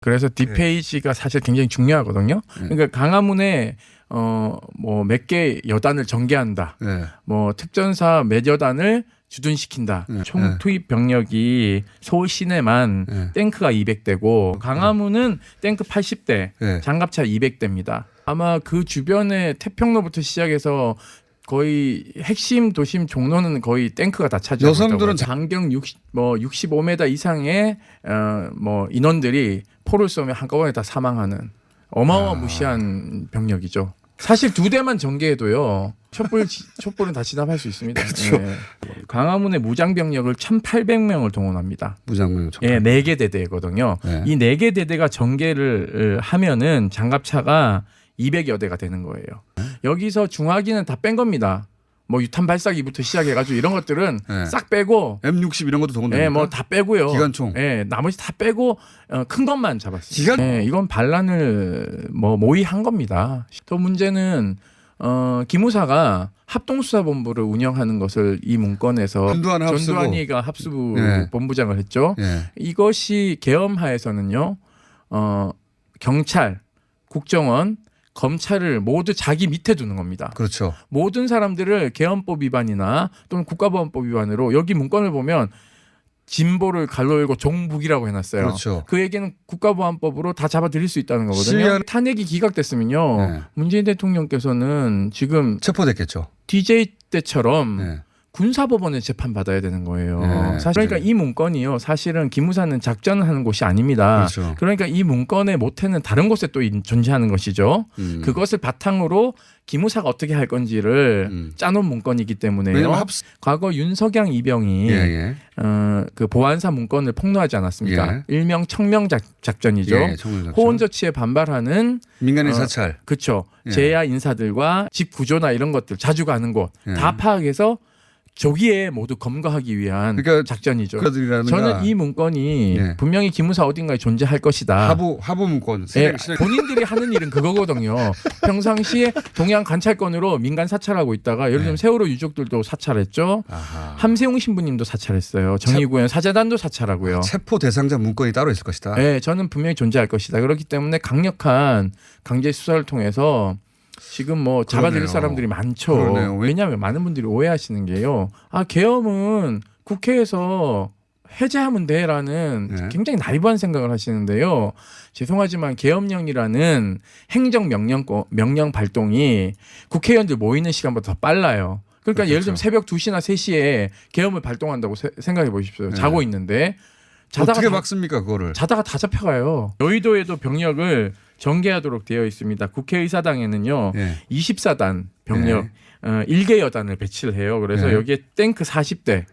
그래서 뒷페이지가 사실 굉장히 중요하거든요. 그러니까 광화문에 뭐 몇 개 여단을 전개한다. 뭐 특전사 몇 여단을 주둔시킨다. 총 투입 병력이 서울 시내만 탱크가 200대고 광화문은 탱크 80대, 장갑차 200대입니다. 아마 그 주변에 태평로부터 시작해서 거의 핵심 도심 종로는 거의 탱크가 다 차지하고 있다고. 여성들은 반경 65m 이상의 뭐 인원들이 포를 쏘면 한꺼번에 다 사망하는 어마어마무시한 병력이죠. 사실 2대만 전개해도요. 촛불은 다 진압할 수 있습니다. 그렇죠. 예. 광화문의 무장 병력을 1,800명을 동원합니다. 무장병력. 예, 4개 대대거든요. 네. 이 4개 대대가 전개를 하면은 장갑차가 200여 대가 되는 거예요. 여기서 중화기는 다 뺀 겁니다. 뭐 유탄 발사기부터 시작해가지고 이런 것들은 싹 빼고 M60 이런 것도 동원됩니까? 예, 뭐 다 빼고요. 기관총. 예, 나머지 다 빼고 큰 것만 잡았어요. 예, 이건 반란을 뭐 모의한 겁니다. 또 문제는 기무사가 합동수사본부를 운영하는 것을 이 문건에서 전두환이가 합수부 본부장을 했죠. 이것이 계엄하에서는요, 경찰, 국정원, 검찰을 모두 자기 밑에 두는 겁니다. 그렇죠. 모든 사람들을 계엄법 위반이나 또는 국가보안법 위반으로 여기 문건을 보면 진보를 갈로 열고 종북이라고 해놨어요. 그렇죠. 그 얘기는 국가보안법으로 다 잡아들일 수 있다는 거거든요. 탄핵이 기각됐으면요. 문재인 대통령께서는 지금 체포됐겠죠. DJ 때처럼 군사법원에 재판받아야 되는 거예요. 사실 그러니까 이 문건이요. 사실은 기무사는 작전을 하는 곳이 아닙니다. 그렇죠. 그러니까 이 문건의 모태는 다른 곳에 또 존재하는 것이죠. 그것을 바탕으로 기무사가 어떻게 할 건지를 짜놓은 문건이기 때문에요. 과거 윤석양 이병이 그 보안사 문건을 폭로하지 않았습니까? 일명 청명 작전이죠. 호원 조치에 반발하는 민간인 사찰. 그렇죠. 제야 인사들과 집 구조나 이런 것들 자주 가는 곳 다 파악해서 조기에 모두 검거하기 위한 작전이죠. 저는 이 문건이 분명히 기무사 어딘가에 존재할 것이다. 하부 문건. 본인들이 하는 일은 그거거든요. 평상시에 동해안 관찰권으로 민간 사찰하고 있다가 예를 들면 세월호 유족들도 사찰했죠. 함세웅 신부님도 사찰했어요. 정의구현 사재단도 사찰하고요. 체포 대상자 문건이 따로 있을 것이다. 네, 저는 분명히 존재할 것이다. 그렇기 때문에 강력한 강제 수사를 통해서 지금 뭐 잡아들일 사람들이 많죠. 그러네요. 왜냐하면 많은 분들이 오해하시는 게요. 계엄은 국회에서 해제하면 돼라는 굉장히 나이브한 생각을 하시는데요. 죄송하지만 계엄령이라는 행정명령 발동이 국회의원들 모이는 시간보다 더 빨라요. 그러니까 예를 들면 새벽 2시나 3시에 계엄을 발동한다고 생각해 보십시오. 자고 있는데. 어떻게 막습니까 그거를? 자다가 다 잡혀가요. 여의도에도 병력을 전개하도록 되어 있습니다. 국회의사당에는요. 24단 병력 1개 여단을 배치를 해요. 그래서 여기에 탱크 40대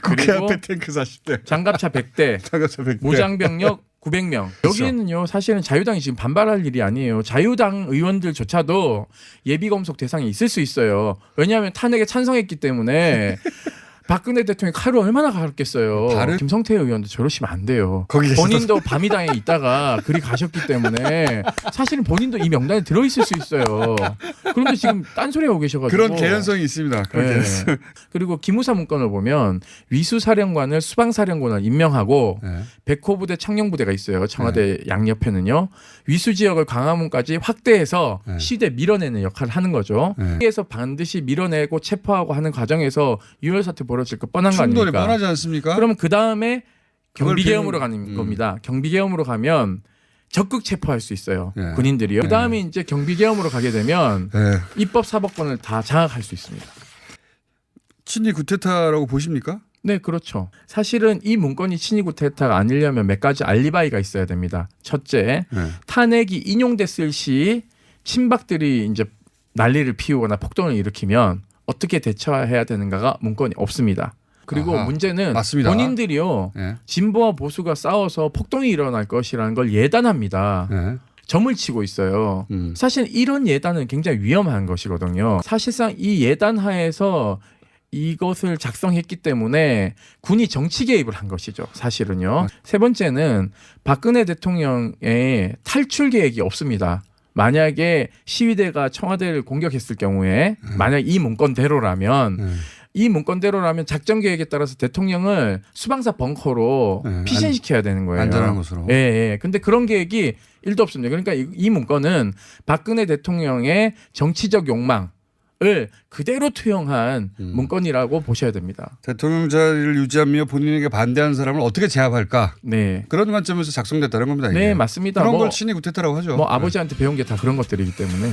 국회 앞에 탱크 40대 장갑차 100대 무장병력 900명. 여기에는요. 사실은 자유당이 지금 반발할 일이 아니에요. 자유당 의원들조차도 예비검속 대상이 있을 수 있어요. 왜냐하면 탄핵에 찬성했기 때문에 박근혜 대통령이 칼을 얼마나 갈았겠어요. 김성태 의원도 저러시면 안 돼요. 본인도 밤이당에 있다가 그리 가셨기 때문에 사실은 본인도 이 명단에 들어있을 수 있어요. 그런데 지금 딴소리 하고 계셔가지고. 그런 개연성이 있습니다. 그리고 기무사 문건을 보면 위수사령관을 수방사령관을 임명하고 백호부대 창녕부대가 있어요. 청와대 양옆에는요. 위수지역을 광화문까지 확대해서 시대 밀어내는 역할을 하는 거죠. 여기에서 반드시 밀어내고 체포하고 하는 과정에서 유혈사태 벌어질 거 뻔한 거 아닙니까? 충돌이 뻔하지 않습니까? 그러면 그 다음에 경비계엄으로 가는 겁니다. 경비계엄으로 가면 적극 체포할 수 있어요. 군인들이요. 그 다음에 이제 경비계엄으로 가게 되면 입법 사법권을 다 장악할 수 있습니다. 친위 구테타라고 보십니까? 네, 그렇죠. 사실은 이 문건이 친위 구테타가 아니려면 몇 가지 알리바이가 있어야 됩니다. 첫째, 탄핵이 인용됐을 시 친박들이 이제 난리를 피우거나 폭동을 일으키면 어떻게 대처해야 되는가가 문건이 없습니다. 그리고 문제는 맞습니다. 본인들이요. 진보와 보수가 싸워서 폭동이 일어날 것이라는 걸 예단합니다. 점을 치고 있어요. 사실 이런 예단은 굉장히 위험한 것이거든요. 사실상 이 예단 하에서 이것을 작성했기 때문에 군이 정치 개입을 한 것이죠. 사실은요. 세 번째는 박근혜 대통령의 탈출 계획이 없습니다. 만약에 시위대가 청와대를 공격했을 경우에 만약 이 문건대로라면 이 문건대로라면 작전 계획에 따라서 대통령을 수방사 벙커로 네, 피신시켜야 되는 거예요. 안전한 곳으로. 예, 예. 근데 그런 계획이 1도 없습니다. 그러니까 이 문건은 박근혜 대통령의 정치적 욕망을 그대로 투영한 문건이라고 보셔야 됩니다. 대통령 자리를 유지하며 본인에게 반대하는 사람을 어떻게 제압할까? 네. 그런 관점에서 작성됐다는 겁니다. 이게. 네, 맞습니다. 그런 걸 친위 구테타라고 하죠. 뭐 아버지한테 배운 게 다 그런 것들이기 때문에.